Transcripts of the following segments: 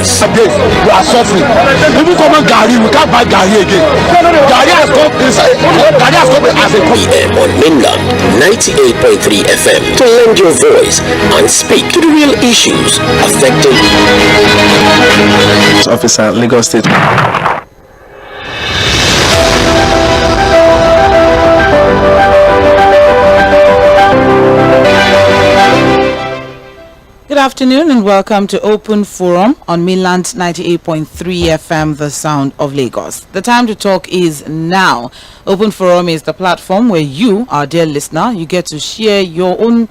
Lagos. Again, we are suffering. People come and Gary, we can't buy Gary again. Gary has come as a PM on mainland 98.3 FM to lend your voice and speak to the real issues affecting Officer, Lagos State. Good afternoon and welcome to Open Forum on mainland 98.3 FM, the sound of Lagos. The time to talk is now. Open Forum is the platform where you, our dear listener, you get to share your own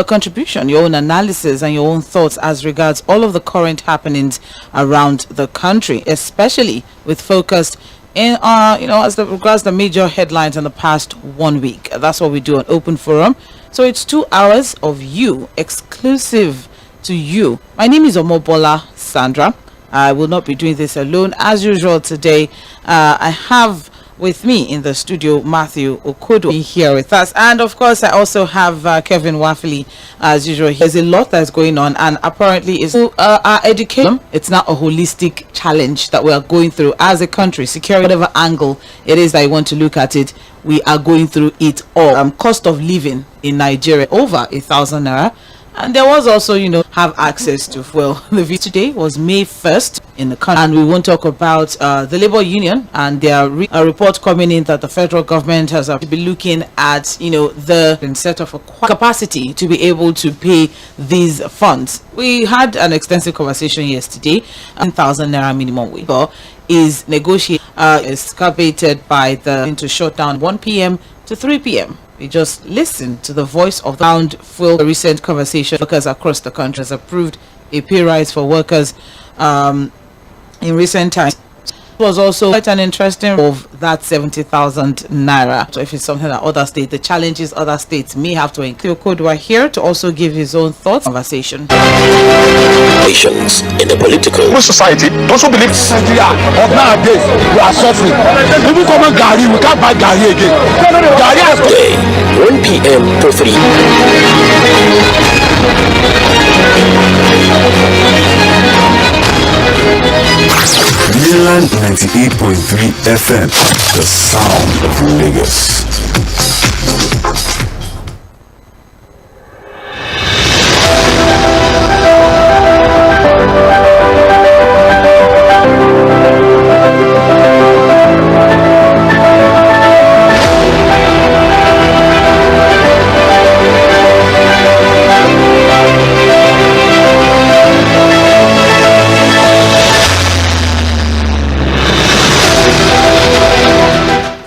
contribution, your own analysis and your own thoughts as regards all of the current happenings around the country, especially with focus in as regards the major headlines in the past 1 week. That's what we do on Open Forum. So it's 2 hours of you, exclusive to you. My name is Omobola, Sandra. I will not be doing this alone as usual today. I have with me in the studio Matthew Okodo here with us, and of course I also have Kevin Waffley as usual. There's a lot that's going on, and apparently it's our education. It's not a holistic challenge that we are going through as a country. Security, whatever angle it is that you want to look at it, we are going through it all. Cost of living in Nigeria over 1,000 naira. And there was also, have access to fuel. The video today was May 1st in the country, and we won't talk about the labor union and their report coming in that the federal government has to be looking at, the set of a capacity to be able to pay these funds. We had an extensive conversation yesterday. 1,000 naira minimum wage is negotiated, excavated by to shut down 1 p.m. to 3 p.m. We just listen to the voice of the round full recent conversation. Workers across the country has approved a pay rise for workers in recent times. It was also quite an interesting of that 70,000 naira. So if it's something that other states, the challenges other states may have to include. Code were here to also give his own thoughts. Conversation. Patients in the political society. Those who believe of nowadays, we are suffering. People come and Gary, we can't buy Gary again. Gary has day 1 p.m. to 3. Mainland 98.3 FM, the sound of Lagos.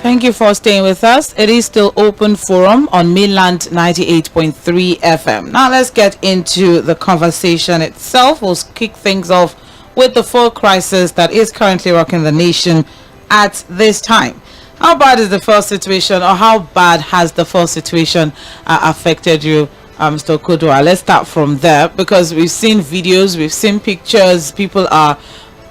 Thank you for staying with us. It is still Open Forum on mainland 98.3 FM. Now let's get into the conversation itself. We'll kick things off with the fuel crisis that is currently rocking the nation at this time. How bad is the fuel situation, or how bad has the fuel situation affected you, Mr. Okodo? Let's start from there, because we've seen videos, we've seen pictures. People are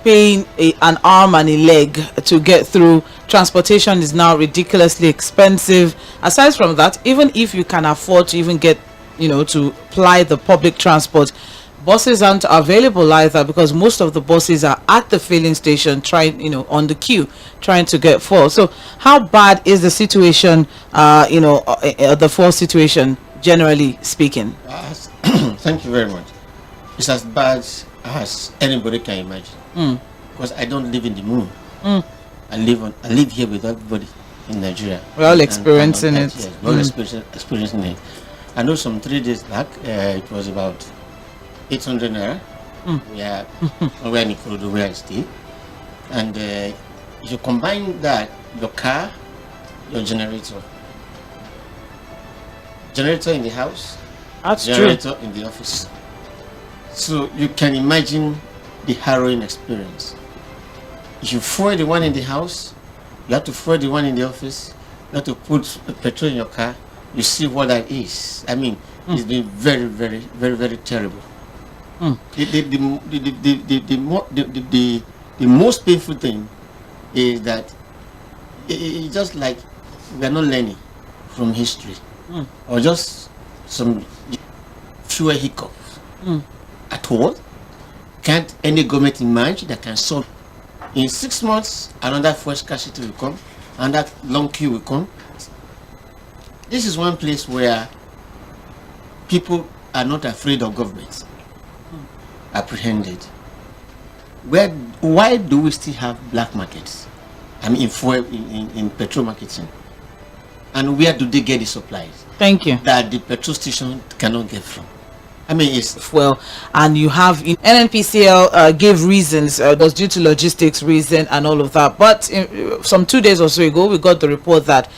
paying an arm and a leg to get through. Transportation is now ridiculously expensive. Aside from that, even if you can afford to even get to ply the public transport, buses aren't available either, because most of the buses are at the filling station trying on the queue trying to get full. So how bad is the situation, the full situation generally speaking? Thank you very much. It's as bad as anybody can imagine. Because I don't live in the moon. I live here with everybody in Nigeria. We're all experiencing it. Yes, we're all experiencing it. I know some 3 days back, it was about 800 naira. We're in Ikorodu, where I stay. And if you combine that, your car, your generator in the house, That's generator true. in the office. So you can imagine the harrowing experience. If you fuel the one in the house, you have to fuel the one in the office, you have to put petrol in your car. You see what that is. I mean, it's been very, very, very, very terrible. The most painful thing is that it's just like we are not learning from history, or just some fewer hiccups at all. Can't any government imagine that can solve? In 6 months, another fuel scarcity will come, another long queue will come. This is one place where people are not afraid of government, apprehended. Why do we still have black markets? I mean, in petrol marketing. And where do they get the supplies? Thank you. That the petrol station cannot get from. I mean, it's Well, and you have NNPCL gave reasons. It was due to logistics reason and all of that. But some 2 days or so ago, we got the report that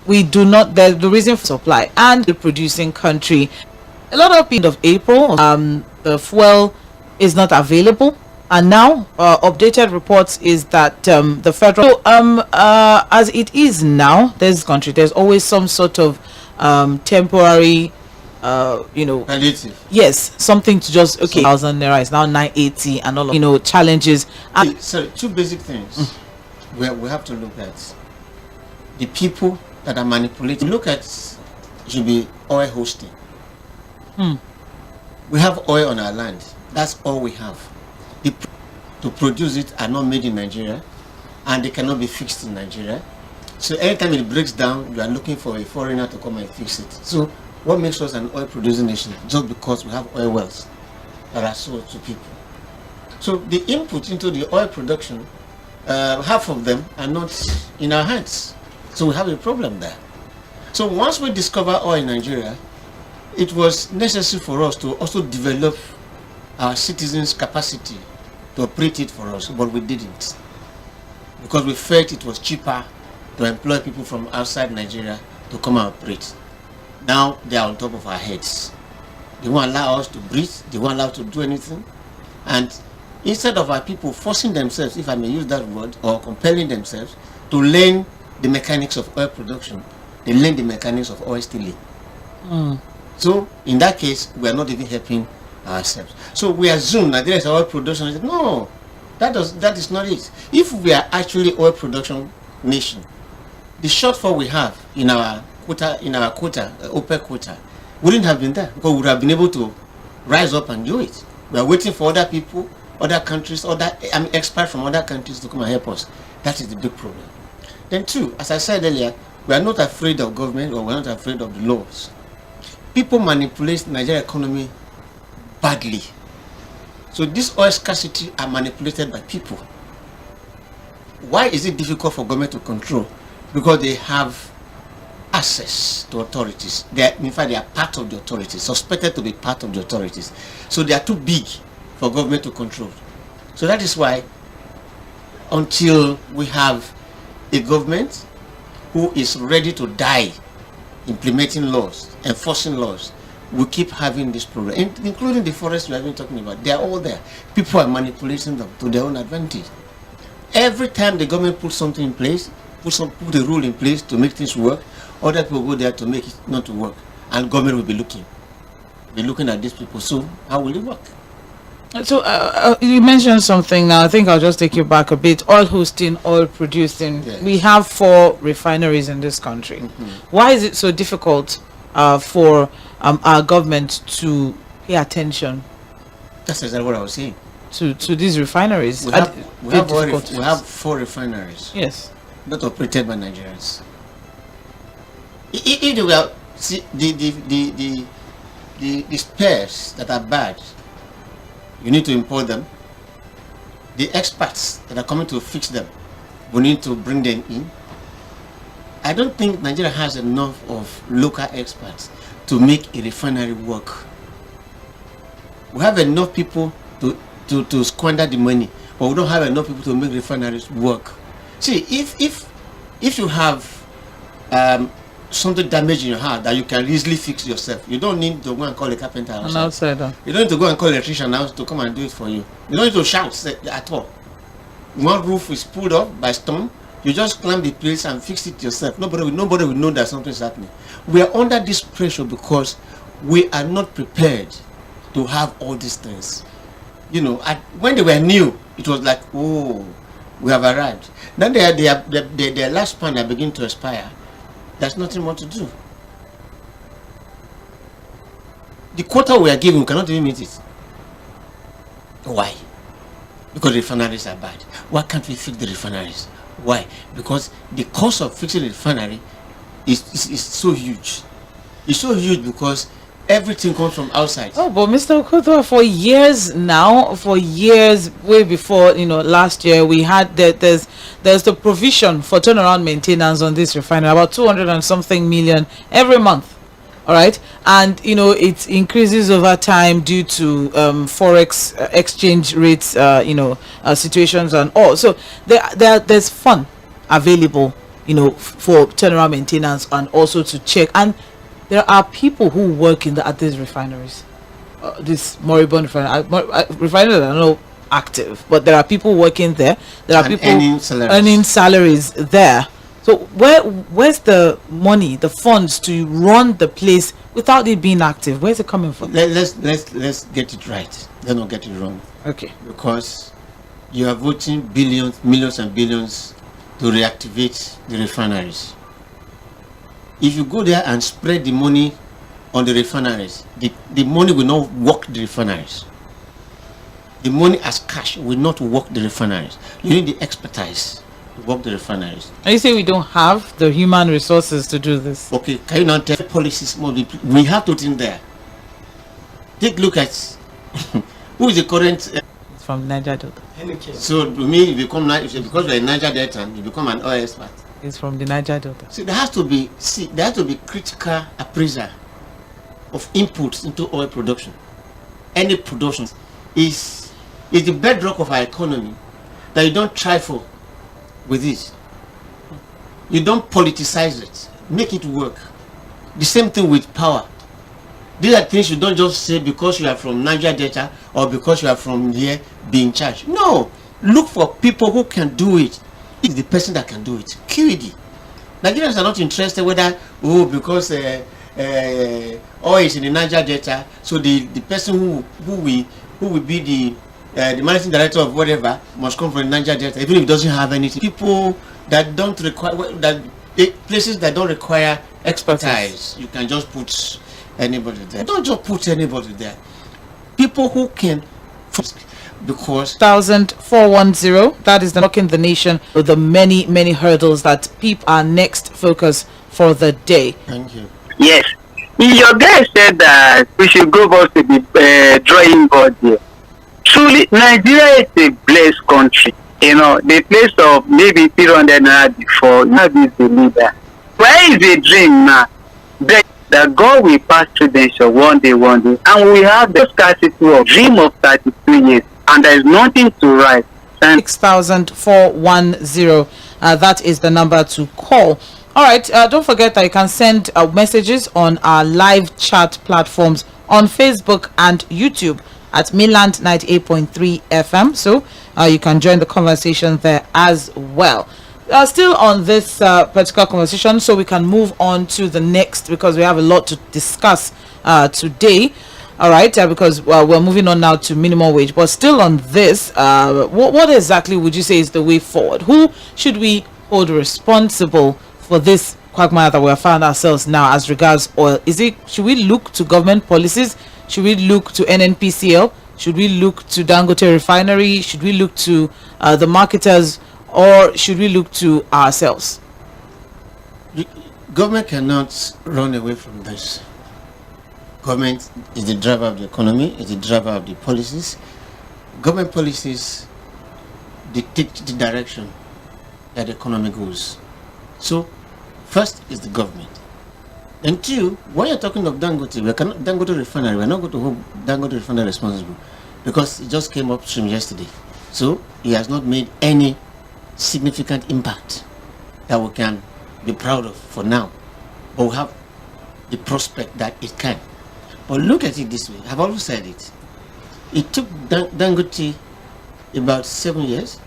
we do not. The reason for supply and the producing country. A lot of people of April, the fuel is not available, and now updated reports is that the federal as it is now, this country, there's always some sort of temporary. palliative. Yes, something to just 1,000 naira is now 980 and all of challenges. So 2 basic things where we have to look at the people that are manipulating. Look at should be oil hosting. We have oil on our land. That's all we have. To produce it are not made in Nigeria, and they cannot be fixed in Nigeria. So anytime it breaks down, you are looking for a foreigner to come and fix it. So what makes us an oil producing nation? Just because we have oil wells that are sold to people. So the input into the oil production, half of them are not in our hands. So we have a problem there. So once we discover oil in Nigeria, it was necessary for us to also develop our citizens' capacity to operate it for us, but we didn't. Because we felt it was cheaper to employ people from outside Nigeria to come and operate. Now they are on top of our heads. They won't allow us to breathe, they won't allow us to do anything. And instead of our people forcing themselves, if I may use that word, or compelling themselves to learn the mechanics of oil production, they learn the mechanics of oil stealing. So in that case, we are not even helping ourselves. So we assume that there is oil production. No, that is not it. If we are actually oil production nation, the shortfall we have in our quota, OPEC quota, wouldn't have been there, because we would have been able to rise up and do it. We are waiting for other people, other countries, experts from other countries to come and help us. That is the big problem. Then 2, as I said earlier, we are not afraid of government, or we are not afraid of the laws. People manipulate the Nigerian economy badly. So this oil scarcity are manipulated by people. Why is it difficult for government to control? Because they have access to authorities. In fact, they are part of the authorities, suspected to be part of the authorities. So they are too big for government to control. So that is why, until we have a government who is ready to die implementing laws, enforcing laws, we keep having this problem, including the forests we have been talking about. They are all there. People are manipulating them to their own advantage. Every time the government puts something in place, put a rule in place to make things work, other people go there to make it not to work, and government will be looking at these people. So how will it work? So you mentioned something now. I think I'll just take you back a bit. Oil hosting, oil producing. Yes. We have 4 refineries in this country. Why is it so difficult for our government to pay attention? That's exactly what I was saying. To these refineries? We have 4 refineries. Yes. Not operated by Nigerians. If they were, see, the spares that are bad, you need to import them. The experts that are coming to fix them, we need to bring them in. I don't think Nigeria has enough of local experts to make a refinery work. We have enough people to squander the money, but we don't have enough people to make refineries work. See, if you have something damaged in your house that you can easily fix yourself, you don't need to go and call a carpenter outside. You don't need to go and call an electrician out to come and do it for you. You don't need to shout at all. One roof is pulled off by storm, you just climb the place and fix it yourself. Nobody will know that something is happening. We are under this pressure because we are not prepared to have all these things. You know, when they were new, it was like, oh, we have arrived. Then their last span are beginning to expire. There's nothing more to do. The quota we are given, we cannot even meet it. Why? Because the refineries are bad. Why can't we fix the refineries? Why? Because the cost of fixing the refinery is so huge. It's so huge because everything comes from outside. Oh, but Mr. Okothwa, for years now, way before, last year, we had there's the provision for turnaround maintenance on this refinery, about 200 and something million every month. All right, and it increases over time due to forex exchange rates, situations and all. So there's fund available, for turnaround maintenance and also to check. And there are people who work at these refineries, this moribund refineries are not active, but there are people working there. There are people earning salaries there. So where's the money, the funds to run the place without it being active? Where's it coming from? Let's get it right. Let's not get it wrong. Okay. Because you are voting billions, millions and billions to reactivate the refineries. If you go there and spread the money on the refineries, the money will not work the refineries. The money as cash will not work the refineries. You need the expertise to work the refineries. And you say we don't have the human resources to do this? Okay, can you not tell policies more? We have to think there. Take a look at who is the current. It's from Niger Delta. So to me, because you're a Niger Delta, you become an oil expert. It's from the Niger Delta. So there has to be critical appraisal of inputs into oil production. Any production is the bedrock of our economy that you don't trifle with it. You don't politicize it. Make it work. The same thing with power. These are things you don't just say because you are from Niger Delta or because you are from here, be in charge. No. Look for people who can do it. It's the person that can do it. QED. Nigerians are not interested whether, because oil is in the Niger Delta, so the person who will be the managing director of whatever must come from the Niger Delta, even if it doesn't have anything. People that don't require, places that don't require expertise, you can just put anybody there. Don't just put anybody there. People who can, because 410, that is the Knocking the Nation with the many hurdles that people are next focus for the day. Thank you. Yes. Your guy said that we should go back to the drawing board here. Truly, Nigeria is a blessed country. The place of maybe 300 naira before, now this the leader. Where is the dream now? That God will pass credential one day, and we have the scarcity of dream of 32 years, and there is nothing to write. 6,410. That is the number to call. All right. Don't forget that you can send messages on our live chat platforms on Facebook and YouTube at Mainland 98.3 FM. So you can join the conversation there as well. Still on this particular conversation, so we can move on to the next because we have a lot to discuss today. All right, because we're moving on now to minimum wage, but still on this, what exactly would you say is the way forward? Who should we hold responsible for this quagmire that we have found ourselves now as regards oil? Should we look to government policies? Should we look to NNPCL? Should we look to Dangote Refinery? Should we look to the marketers? Or should we look to ourselves? The government cannot run away from this. Government is the driver of the economy, is the driver of the policies. Government policies dictate the direction that the economy goes. So, first is the government. And two, when you're talking of Dangote Refinery, we're not going to hold Dangote Refinery responsible because it just came upstream yesterday. So, he has not made any significant impact that we can be proud of for now, but we have the prospect that it can. But look at it this way. I've always said it. It took Dangote about 7 years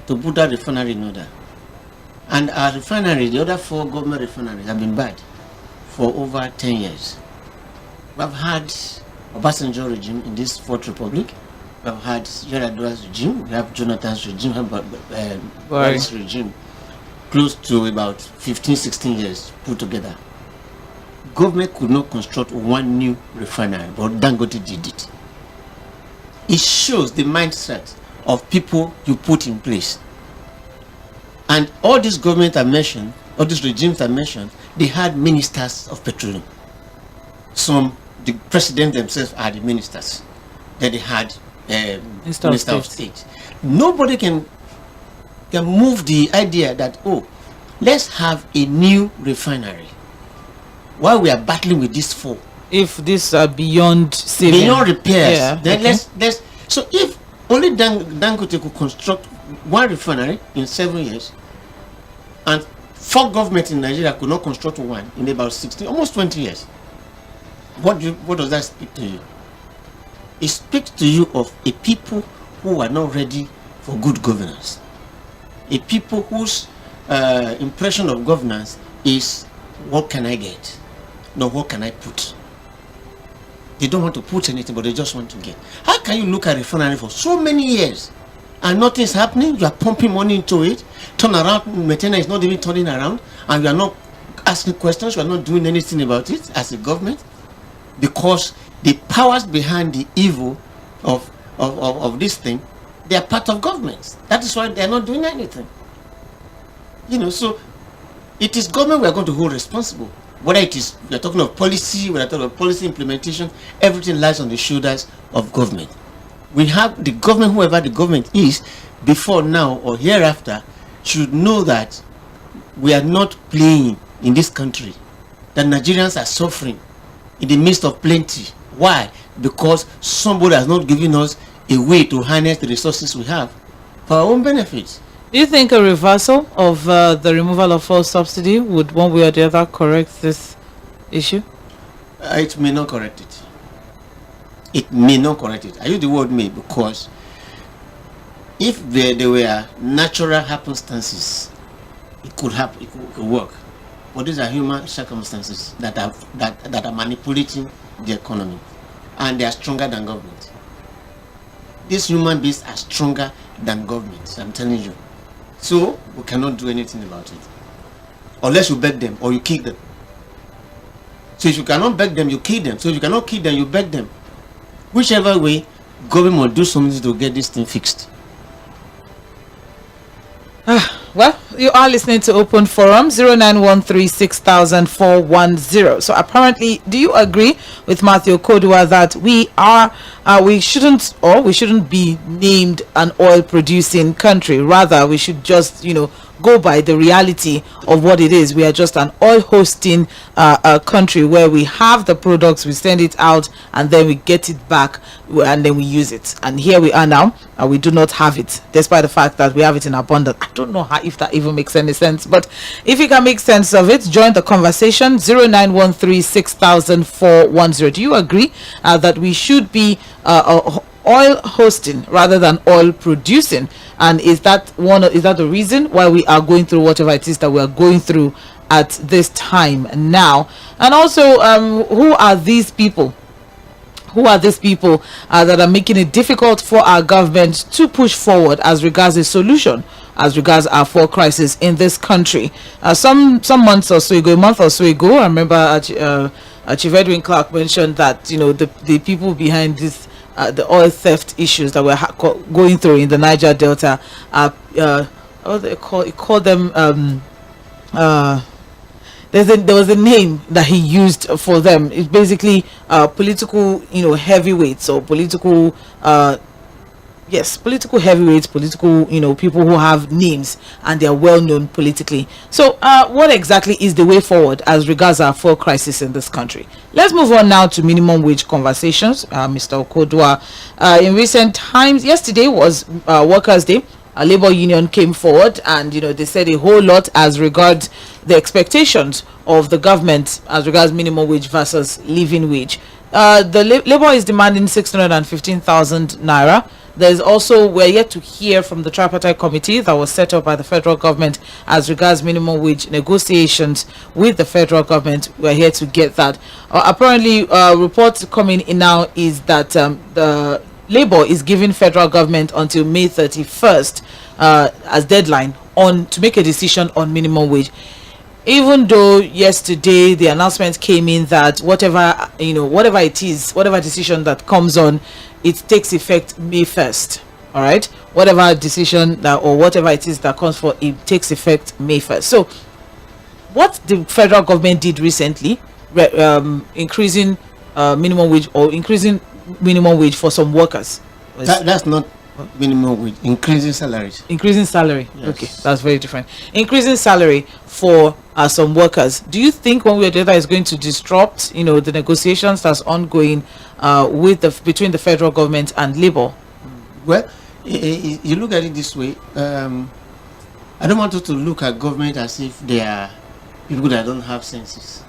to put that refinery in order, and our refinery, the other 4 government refineries, have been bad for over 10 years. We've had Obasanjo regime in this Fourth Republic. We've had Yar'Adua's regime, we have Jonathan's regime, we have Buhari's regime, close to about 15-16 years put together. Government could not construct one new refinery, but Dangote did it. it shows the mindset of people you put in place. And all these governments I mentioned, all these regimes I mentioned, they had ministers of petroleum. The president themselves are the ministers. Then they had Minister of State. Nobody can move the idea that, oh, let's have a new refinery while we are battling with these four. If these are beyond saving, beyond repairs, then okay. let's. So if only Dangote could construct one refinery in 7 years, and 4 governments in Nigeria could not construct one in about 16, almost 20 years, what does that speak to you? It speaks to you of a people who are not ready for good governance, a people whose impression of governance is what can I get, not what can I put. They don't want to put anything, but they just want to get. How can you look at a refinery for so many years and nothing's happening? You are pumping money into it, turn around, maintenance is not even turning around, and you are not asking questions, you are not doing anything about it as a government, because the powers behind the evil of this thing, they are part of governments. That is why they are not doing anything. So it is government we are going to hold responsible. Whether it is, we are talking of policy, we are talking of policy implementation, everything lies on the shoulders of government. We have the government, whoever the government is, before now or hereafter, should know that we are not playing in this country, that Nigerians are suffering in the midst of plenty. Why? Because somebody has not given us a way to harness the resources we have for our own benefits. Do you think a reversal of the removal of fuel subsidy would one way or the other correct this issue? It may not correct it. It may not correct it. I use the word may because if there were natural happenstances, it could happen, it could work. But these are human circumstances that are manipulating the economy, and they are stronger than government. These human beings are stronger than governments, I'm telling you. So we cannot do anything about it unless you beg them or you kill them. So if you cannot beg them, you kill them. So if you cannot kill them, you beg them. Whichever way, government will do something to get this thing fixed. Well, you are listening to Open Forum 0913600410. So apparently, do you agree with Matthew Okodua that we shouldn't be named an oil producing country? Rather, we should just go by the reality of what it is. We are just an oil hosting country where we have the products, we send it out, and then we get it back, and then we use it. And here we are now, and we do not have it, despite the fact that we have it in abundance. I don't know if that even makes any sense, but if you can make sense of it, join the conversation. 0913600410. Do you agree that we should be oil hosting rather than oil producing, and is that the reason why we are going through whatever it is that we are going through at this time now? And also, who are these people that are making it difficult for our government to push forward as regards a solution as regards our fuel crisis in this country? Some months or so ago, a month or so ago, I remember Chief Edwin Clark mentioned that the people behind this the oil theft issues that we're going through in the Niger Delta are what they call them there was a name that he used for them. It's basically political heavyweights, or political heavyweights, political people who have names and they are well known politically. So what exactly is the way forward as regards our fuel crisis in this country? Let's move on now to minimum wage conversations. Mr. Okodua, in recent times, yesterday was Workers' Day. A labor union came forward and they said a whole lot as regards the expectations of the government as regards minimum wage versus living wage. The labor is demanding 615,000 naira. There's also, we're yet to hear from the tripartite committee that was set up by the federal government as regards minimum wage negotiations with the federal government. We're here to get that. Apparently, reports coming in now is that the Labour is giving federal government until May 31st as deadline to make a decision on minimum wage. even though yesterday the announcement came in that whatever it is, whatever decision that comes on, it takes effect May 1st. All right, whatever decision that or whatever it is that comes for, it takes effect May 1st. So what the federal government did recently, increasing minimum wage or increasing minimum wage for some workers. That's not minimum wage. Increasing salaries. Increasing salary. Yes. Okay, that's very different. Increasing salary for some workers. Do you think one way or the other is going to disrupt, the negotiations that's ongoing between the federal government and Labour? Well, you look at it this way. I don't want you to look at government as if they are people that don't have senses.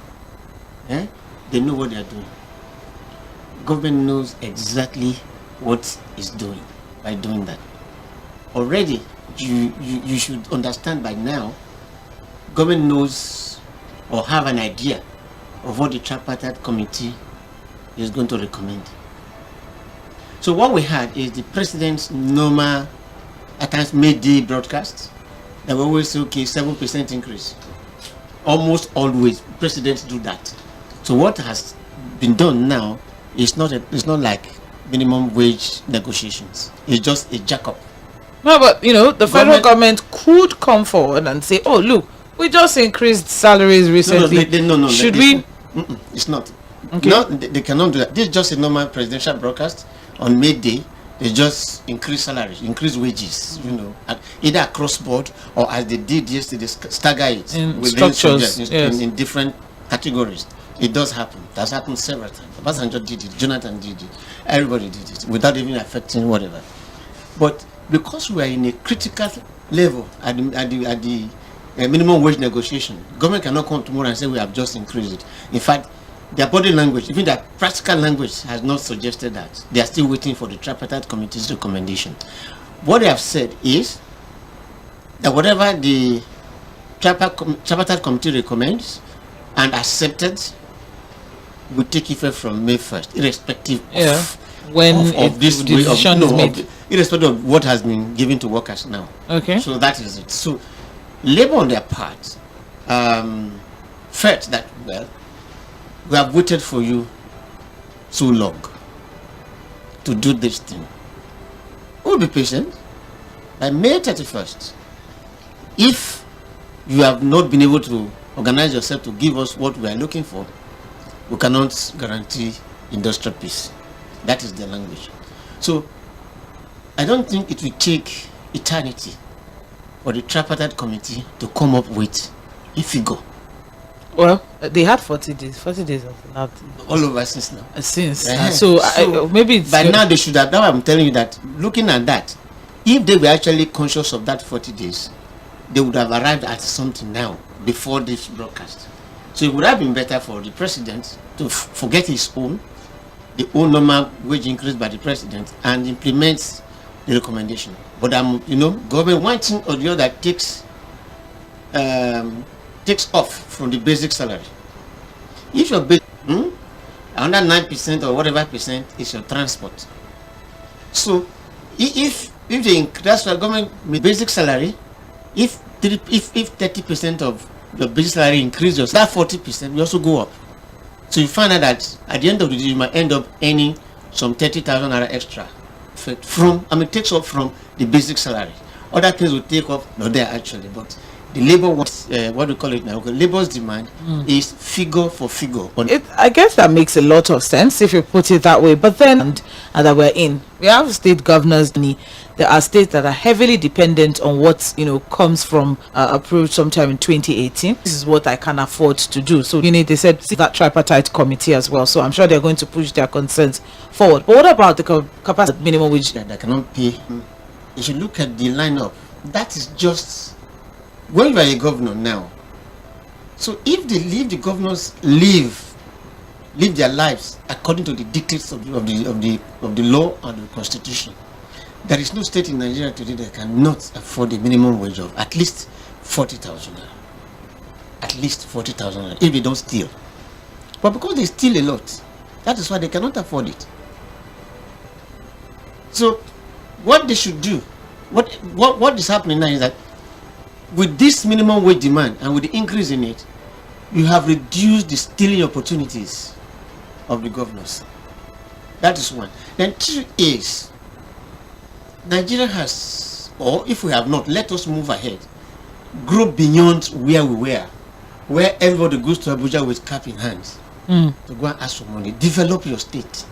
They know what they are doing. Government knows exactly what it's doing by doing that. Already, you should understand by now, government knows or have an idea of what the tripartite committee is going to recommend. So what we had is the president's normal, at times midday broadcast. They will always say, okay, 7% increase. Almost always, presidents do that. So what has been done now is not like minimum wage negotiations. It's just a jack-up. No, but the federal government could come forward and say, "Oh, look, we just increased salaries recently. Should we?" It's not. Okay. No, they cannot do that. This is just a normal presidential broadcast. On May Day, they just increase salaries, increase wages, either across board or as they did yesterday, stagger it in within structures, in different categories. It does happen. That's happened several times. Obasanjo did it, Jonathan did it, everybody did it without even affecting whatever. But because we are in a critical level at the minimum wage negotiation, government cannot come tomorrow and say we have just increased it. In fact, their body language, even their practical language, has not suggested that. They are still waiting for the tripartite committee's recommendation. What they have said is that whatever the tripartite committee recommends and accepted will take effect from May 1st, irrespective of this decision is made. Irrespective of what has been given to workers now. Okay. So that is it. So Labour on their part felt that, well, we have waited for you so long to do this thing. We'll be patient. By May 31st, if you have not been able to organize yourself to give us what we are looking for, we cannot guarantee industrial peace. That is the language. So I don't think it will take eternity for the tripartite committee to come up with a figure. Well, they had 40 days. 40 days of that. All over since now. So maybe it's by now they should have. Now I'm telling you that, looking at that, if they were actually conscious of that 40 days, they would have arrived at something now before this broadcast. So it would have been better for the president to forget the own normal wage increase by the president and implement the recommendation. But government one thing or the other takes off from the basic salary. If your basic, under 9% or whatever percent is your transport. So if that's why government basic salary, if 30% of your basic salary increases, that 40% will also go up. So you find out that at the end of the day you might end up earning some 30,000 naira extra it takes off from the basic salary. Other things will take off, not there actually, but the labor wants, what do we call it now? Labor's demand is figure for figure. I guess that makes a lot of sense if you put it that way. But then, and that we have state governors. There are states that are heavily dependent on what comes from approved sometime in 2018. This is what I can afford to do. So they said see that tripartite committee as well. So I'm sure they're going to push their concerns forward. But what about the capacity minimum wage that cannot pay? You should look at the lineup. That is just. When you are a governor now, so if the governors live their lives according to the dictates of the law and the constitution, there is no state in Nigeria today that cannot afford a minimum wage of at least 40,000. At least 40,000 if they don't steal. But because they steal a lot, that is why they cannot afford it. So what they should do, what is happening now is that with this minimum wage demand and with the increase in it, you have reduced the stealing opportunities of the governors. That is one. Then two is, Nigeria has, or if we have not, let us move ahead, grow beyond where we were, where everybody goes to Abuja with cap in hands to go and ask for money. Develop your state.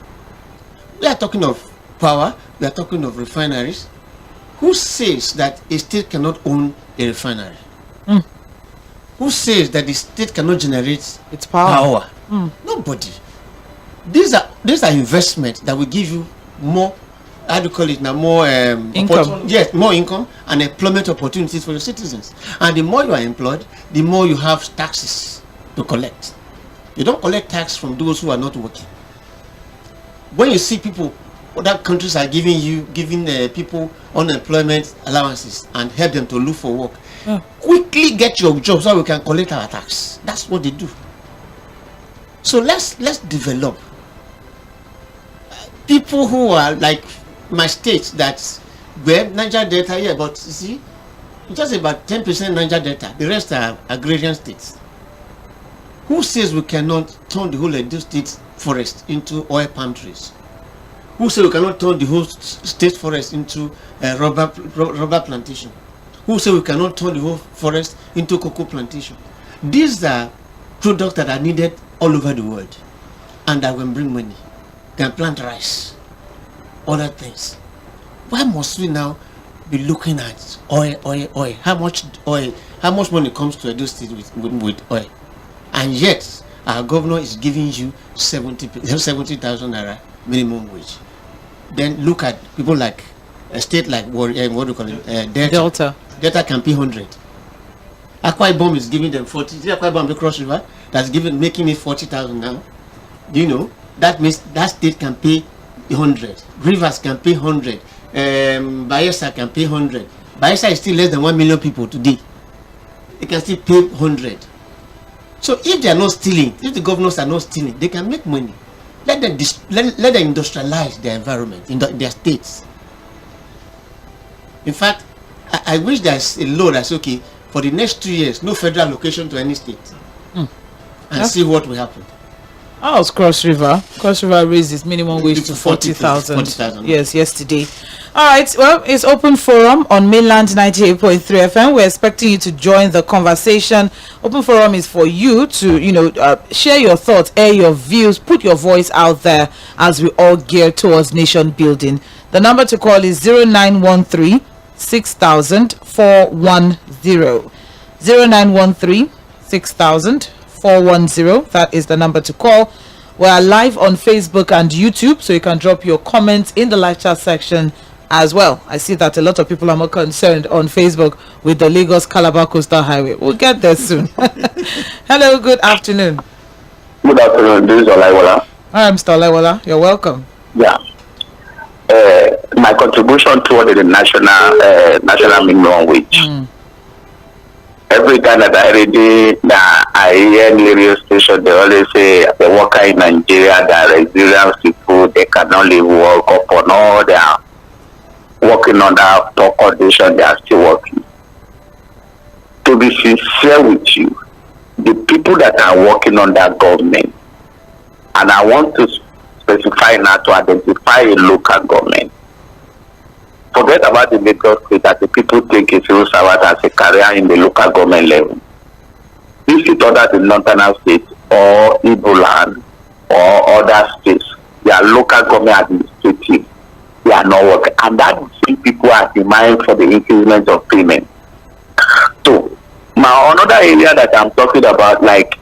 We are talking of power, we are talking of refineries. Who says that a state cannot own a refinery? Who says that the state cannot generate It's power. Nobody. These are investments that will give you more, how do you call it now, more Income. Yes, more income and employment opportunities for your citizens. And the more you are employed, the more you have taxes to collect. You don't collect tax from those who are not working. When you see people, other countries are giving people unemployment allowances and help them to look for work. Quickly get your job so we can collect our tax. That's what they do. So let's develop people who are like my state, that where Niger Delta here, but you see, just about 10% Niger Delta. The rest are agrarian states. Who says we cannot turn the whole Edo State forest into oil palm trees? Who says we cannot turn the whole state forest into rubber plantation? Who says we cannot turn the whole forest into cocoa plantation? These are products that are needed all over the world and that will bring money. Can plant rice, other things. Why must we now be looking at oil? How much oil? How much money comes to Edo State with oil? And yet our governor is giving you 70,000 naira minimum wage. Then look at people like a state like what do you call it? Delta. Delta can pay 100. Akwa Ibom is giving them 40. See Akwa Ibom Cross River that's making it 40,000 now. Do you know? That means that state can pay 100. Rivers can pay 100. Bayelsa can pay 100. Bayelsa is still less than 1 million people today. They can still pay 100. So if they are not stealing, if the governors are not stealing, they can make money. Let them industrialize their environment in their states. In fact, I wish there's a law that's okay for the next 2 years, no federal allocation to any state, and see what will happen. Oh, it's Cross River. Cross River raised its minimum wage to 40,000. Yes, yesterday. All right. Well, it's Open Forum on Mainland 98.3 FM. We're expecting you to join the conversation. Open Forum is for you to, share your thoughts, air your views, put your voice out there as we all gear towards nation building. The number to call is 0913 6000 410. 0913 6000 410. That is the number to call. We are live on Facebook and YouTube, so you can drop your comments in the live chat section as well. I see that a lot of people are more concerned on Facebook with the Lagos Calabar Coastal Highway. We'll get there soon. Hello, good afternoon. Good afternoon. This is Olaiwola. Hi, Mr. Olaiwola. You're welcome. Yeah. My contribution toward the national minimum wage. Every time that I hear in the radio station, they always say the worker in Nigeria, they are resilient people, they cannot leave work upon all they are working under poor condition, they are still working. To be sincere with you, the people that are working under government, and I want to specify now to identify a local government. Forget about the Lagos State that the people think is served as a career in the local government level. If you thought that the northern states or Igbo land or other states, their local government administrative, they are not working. And that is people are demanding for the increment of payment. So, another area that I'm talking about, like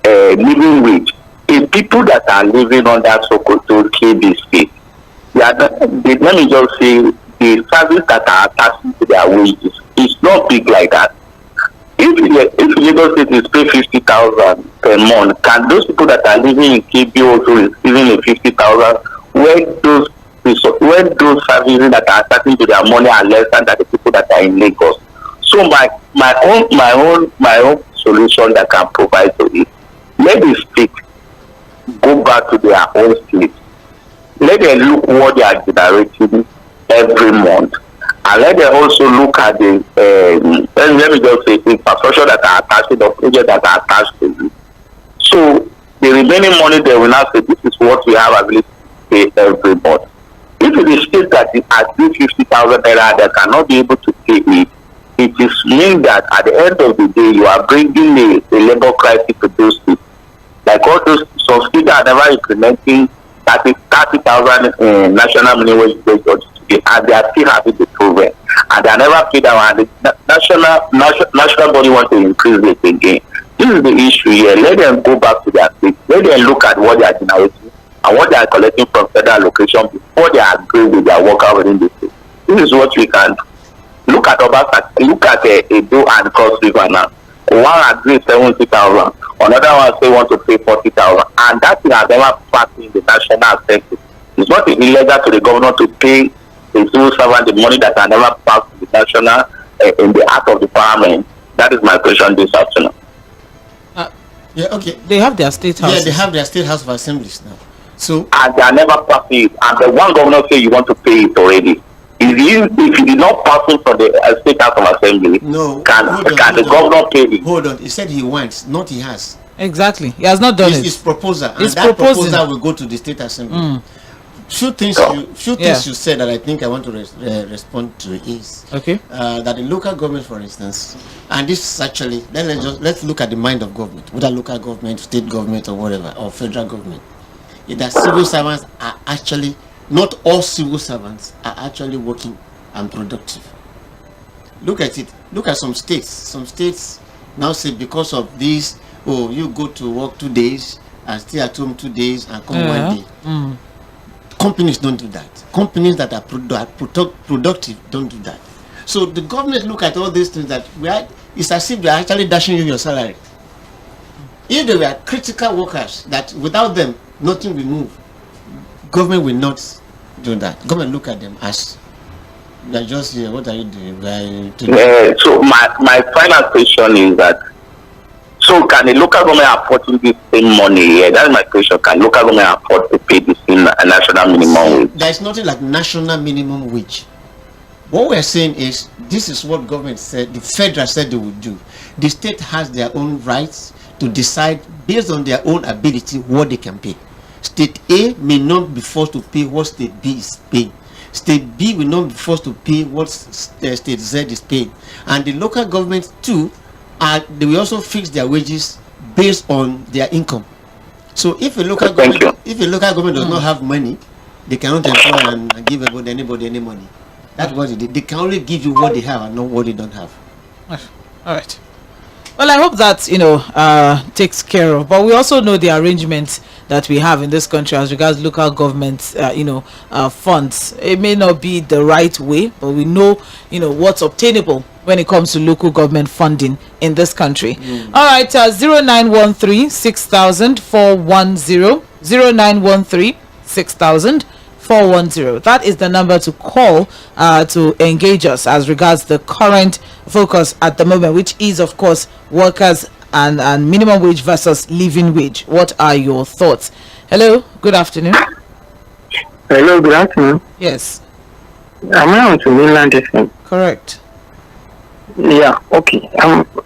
living wage, is people that are living under so-called KB state. Let me just say, the service that are attached to their wages is not big like that. If Lagos State is pay 50,000 per month, can those people that are living in KB also receiving a 50,000 when those services that are attaching to their money are less than the people that are in Lagos? So my own solution that can provide to it, let the state go back to their own state. Let them look what they are generating every month And let them also look at the let me just say infrastructure that are attached to the project that are attached to it. So the remaining money they will now say this is what we have ability to pay every month. If it is state that is at 50,000 naira, they cannot be able to pay it. It is mean that at the end of the day, you are bringing a labor crisis to those states. Like all those some states are never implementing 30,000 national minimum wage today, and they are still having the program, and they are never paid out. And the national body want to increase it again. This is the issue here. Let them go back to their state. Let them look at what they are generating and what they are collecting from federal location before they agree with their worker within the state. This is what we can do. Look at look at Edo and Cross River now. One agrees 70,000, another one say want to pay 40,000, and that thing has never passed in the national assembly. It's not illegal to the governor to pay the civil servant the money that has never passed in the national in the act of the parliament. That is my question this afternoon. Yeah, okay. They have their state house. Yeah, they have their state house of assemblies now. So and they are never passing it, and the one governor say you want to pay it already. If it is not passing from the state house of assembly, no, can the governor pay it? Hold on, he said he wants, not he has. Exactly, he has not done it. It's proposal, and it's that proposing. proposal will go to the state assembly. Few things you said that I think I want to respond to is that the local government, for instance, and this is actually let's look at the mind of government, whether local government, state government, or whatever, or federal government. Is that civil servants are actually not all civil servants are actually working and productive. Look at it. Look at some states. Some states now say because of this, oh, you go to work 2 days and stay at home 2 days and come 1 day. Companies don't do that. Companies that are productive don't do that. So the government look at all these things that it's as if they are actually dashing you your salary. If they were critical workers that without them nothing will move, government will not do that. Government look at them as they're just here. What are you doing? So my final question is that, so can the local government afford this same money? Yeah, that's my question. Can local government afford to pay this in a national minimum wage? There is nothing like national minimum wage. What we're saying is this is what government said, the federal said they would do. The state has their own rights to decide based on their own ability what they can pay. State A may not be forced to pay what state B is paying. State B will not be forced to pay what state Z is paying. And the local government too, they will also fix their wages based on their income. So if a local government does not have money, they cannot employ and give anybody any money. That's what they can only give you what they have and not what they don't have. All right. Well, I hope that takes care of. But we also know the arrangements that we have in this country as regards local government, funds. It may not be the right way, but we know, what's obtainable when it comes to local government funding in this country. All right, 0913 6000 410 0913 6000 410. That is the number to call to engage us as regards the current focus at the moment, which is, of course, workers and minimum wage versus living wage. What are your thoughts? Hello, good afternoon. Hello, good afternoon. Yes. Am I on to mainland FM? Correct. Yeah, okay.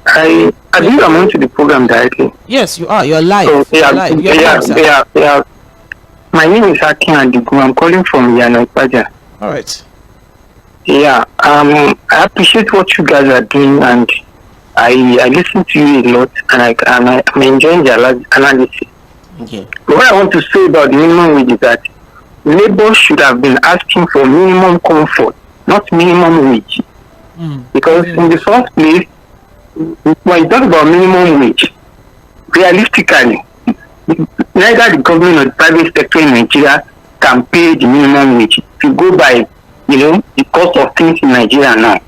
I believe I'm on to the program directly. Yes, you are. You're live. So, You're live. Yeah. My name is Oᴘᴇᴜ. I'm calling from Yᴏᴜᴜᴜ. All right. Yeah, I appreciate what you guys are doing, and I listen to you a lot, and I'm enjoying the analysis. Okay. But what I want to say about the minimum wage is that labor should have been asking for minimum comfort, not minimum wage. Because in the first place, when you talk about minimum wage, realistically, neither the government or the private sector in Nigeria can pay the minimum wage. If you go by, the cost of things in Nigeria now.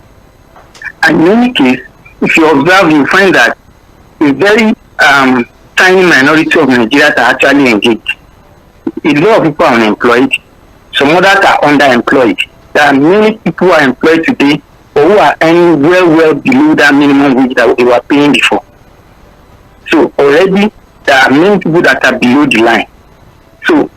And in any case, if you observe, you find that a very tiny minority of Nigerians are actually engaged. A lot of people are unemployed. Some others are underemployed. There are many people who are employed today or who are earning well below that minimum wage that they were paying before. So already there are many people that are below the line. So